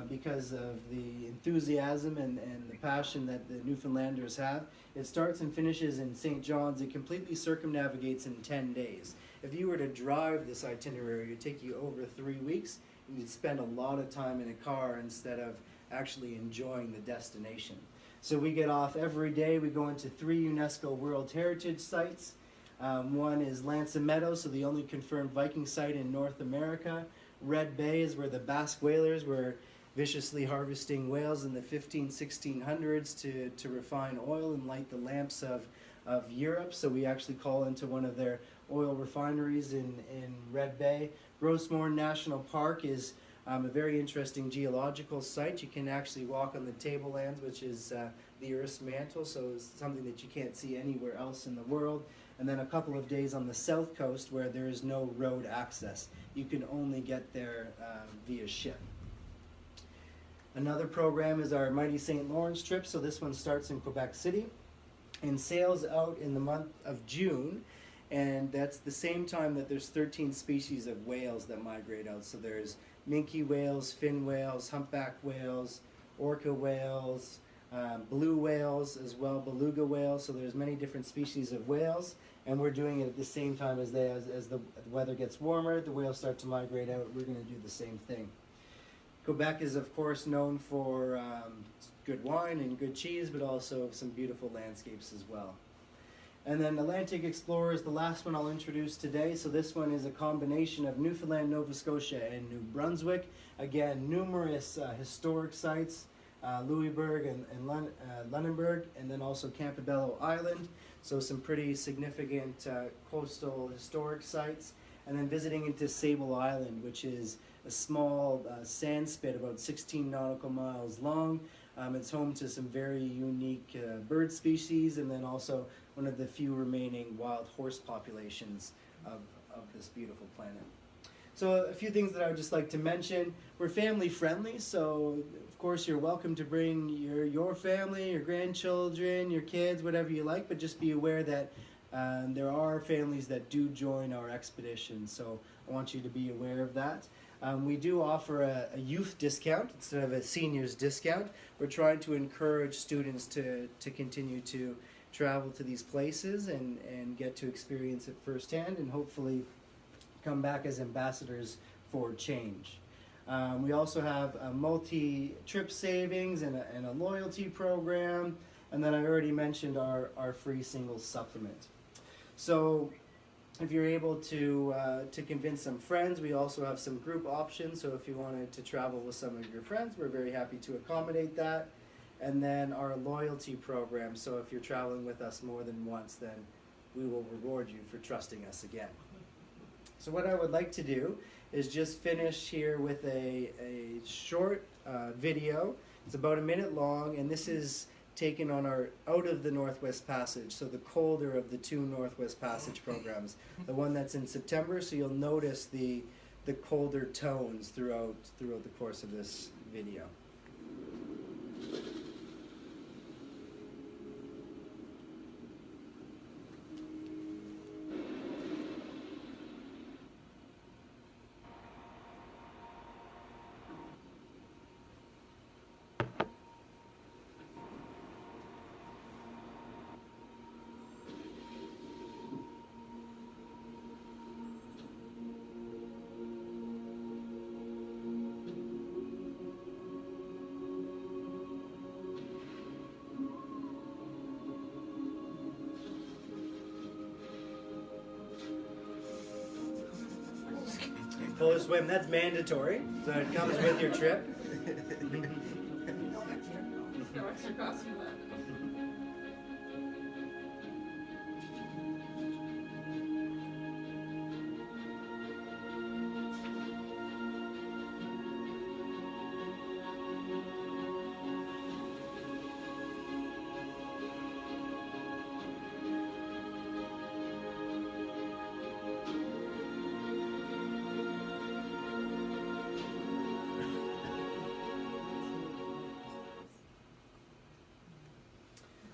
because of the enthusiasm and the passion that the Newfoundlanders have. It starts and finishes in St. John's. It completely circumnavigates in 10 days. If you were to drive this itinerary, it would take you over 3 weeks, and you'd spend a lot of time in a car instead of actually enjoying the destination. So we get off every day. We go into 3 UNESCO World Heritage Sites. One is Lansom Meadows, so the only confirmed Viking site in North America. Red Bay is where the Basque whalers were viciously harvesting whales in the 1600s to refine oil and light the lamps of Europe. So we actually call into one of their oil refineries in Red Bay. Grossmorn National Park is a very interesting geological site. You can actually walk on the tablelands, which is the Earth's mantle, so it's something that you can't see anywhere else in the world. And then a couple of days on the south coast where there is no road access. You can only get there via ship. Another program is our Mighty St. Lawrence trip. So this one starts in Quebec City and sails out in the month of June. And that's the same time that there's 13 species of whales that migrate out. So there's minke whales, fin whales, humpback whales, orca whales, blue whales as well, beluga whales. So there's many different species of whales, and we're doing it at the same time as the weather gets warmer, the whales start to migrate out. We're going to do the same thing. Quebec is of course known for good wine and good cheese, but also some beautiful landscapes as well. And then Atlantic Explorer is the last one I'll introduce today. So this one is a combination of Newfoundland, Nova Scotia, and New Brunswick. Again, numerous historic sites, Louisbourg and Lunenburg, and then also Campobello Island. So some pretty significant coastal historic sites. And then visiting into Sable Island, which is a small sand spit about 16 nautical miles long. It's home to some very unique bird species, and then also one of the few remaining wild horse populations of this beautiful planet. So a few things that I would just like to mention. We're family friendly, so of course you're welcome to bring your family, your grandchildren, your kids, whatever you like, but just be aware that there are families that do join our expedition, so I want you to be aware of that. We do offer a youth discount instead of a seniors discount. We're trying to encourage students to continue to travel to these places and get to experience it firsthand and hopefully come back as ambassadors for change. We also have a multi-trip savings and a loyalty program, and then I already mentioned our free singles supplement. So if you're able to convince some friends, we also have some group options. So if you wanted to travel with some of your friends, we're very happy to accommodate that. And then our loyalty program. So if you're traveling with us more than once, then we will reward you for trusting us again. So what I would like to do is just finish here with a short video. It's about a minute long, and this is taken on our Out of the Northwest Passage, so the colder of the 2 Northwest Passage programs. The one that's in September, so you'll notice the colder tones throughout the course of this video. Polar swim, that's mandatory, so it comes with your trip. No extra cost for that.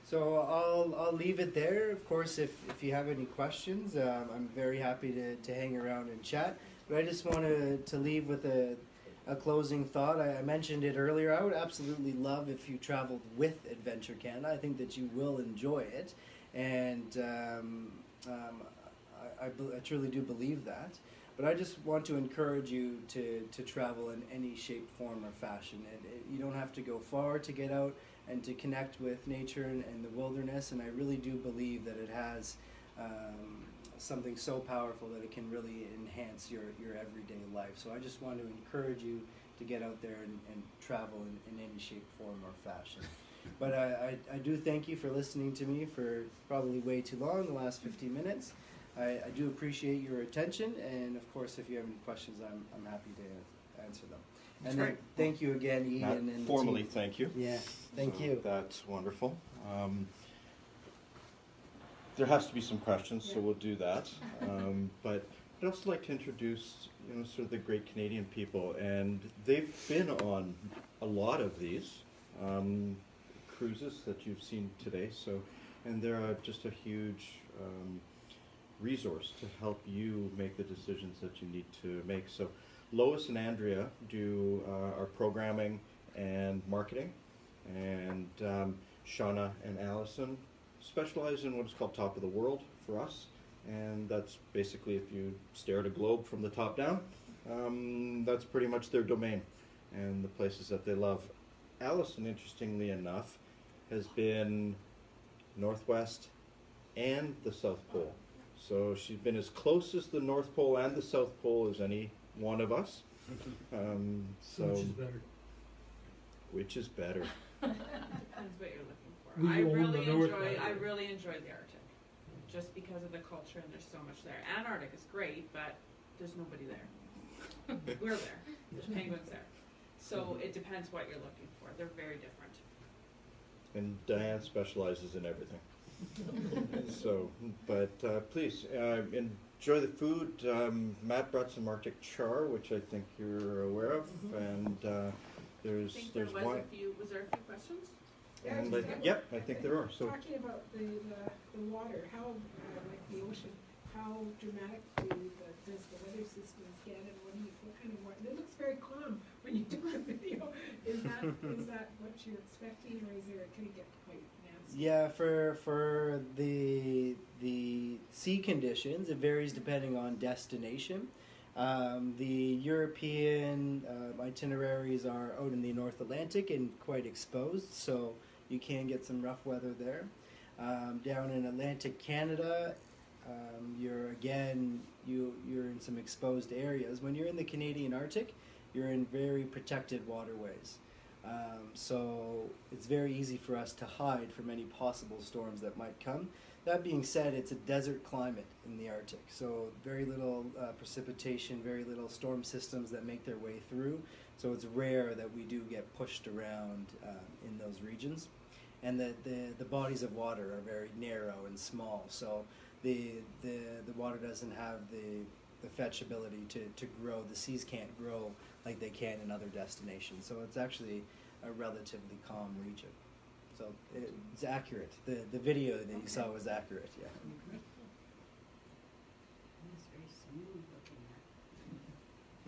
So I'll leave it there. Of course, if you have any questions, I'm very happy to hang around and chat. But I just wanted to leave with a closing thought. I mentioned it earlier. I would absolutely love if you traveled with Adventure Canada. I think that you will enjoy it, and I truly do believe that. But I just want to encourage you to travel in any shape, form, or fashion. You don't have to go far to get out and to connect with nature and the wilderness. And I really do believe that it has something so powerful that it can really enhance your everyday life. So I just want to encourage you to get out there and travel in any shape, form, or fashion. But I do thank you for listening to me for probably way too long, the last 15 minutes. I do appreciate your attention, and of course, if you have any questions, I'm happy to answer them. That's And then great. thank you again, Ian. Not and the formally, team. thank you. Yeah, thank you. That's wonderful. There has to be some questions, so we'll do that. But I'd also like to introduce, sort of the great Canadian people, and they've been on a lot of these cruises that you've seen today. So, and they're just a huge resource to help you make the decisions that you need to make. So, Lois and Andrea do our programming and marketing, and Shauna and Allison specialize in what is called Top of the World for us, and that's basically if you stare at a globe from the top down, that's pretty much their domain and the places that they love. Allison, interestingly enough, has been Northwest and the South Pole. So she's been as close as the North Pole and the South Pole as any one of us. So Which is better. Which is better? Depends what you're looking for. We I own the really North enjoy. I Pole. really enjoy the Arctic, just because of the culture and there's so much there. Antarctic is great, but there's nobody there. We're there. There's penguins there. So it depends what you're looking for. They're very different. And Diane specializes in everything. So, but please enjoy the food. Matt brought some Arctic char, which I think you're aware of, and I there's think there was wine. a few. Was there a few questions? Yeah, And just have- yep, I think there are. So Talking about the water, how, like the ocean, how dramatic does the weather systems get, and what kind of water? It looks very calm when you do the video. Is that what you're expecting, or is there, can it get quite nasty? Yeah, for the sea conditions, it varies depending on destination. The European itineraries are out in the North Atlantic and quite exposed, so you can get some rough weather there. Down in Atlantic Canada, you're in some exposed areas. When you're in the Canadian Arctic, you're in very protected waterways. So it's very easy for us to hide from any possible storms that might come. That being said, it's a desert climate in the Arctic, so very little precipitation, very little storm systems that make their way through. So it's rare that we do get pushed around in those regions. And the bodies of water are very narrow and small, so the water doesn't have the fetch ability to grow. The seas can't grow like they can in other destinations. So it's actually a relatively calm region. So it's accurate. The video that you saw was accurate, yeah. It's very smooth looking at.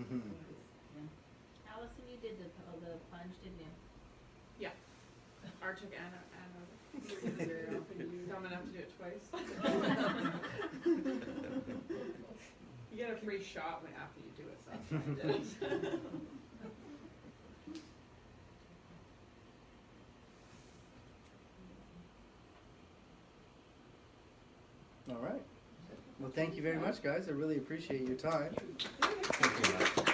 Mhm. Allison, you did the plunge, didn't you? Yeah. Arctic and I'm gonna have to do it twice. You get a free shot after you do it, so that's why I did it. All right. Well, thank you very much, guys. I really appreciate your time. Thank you, Matt.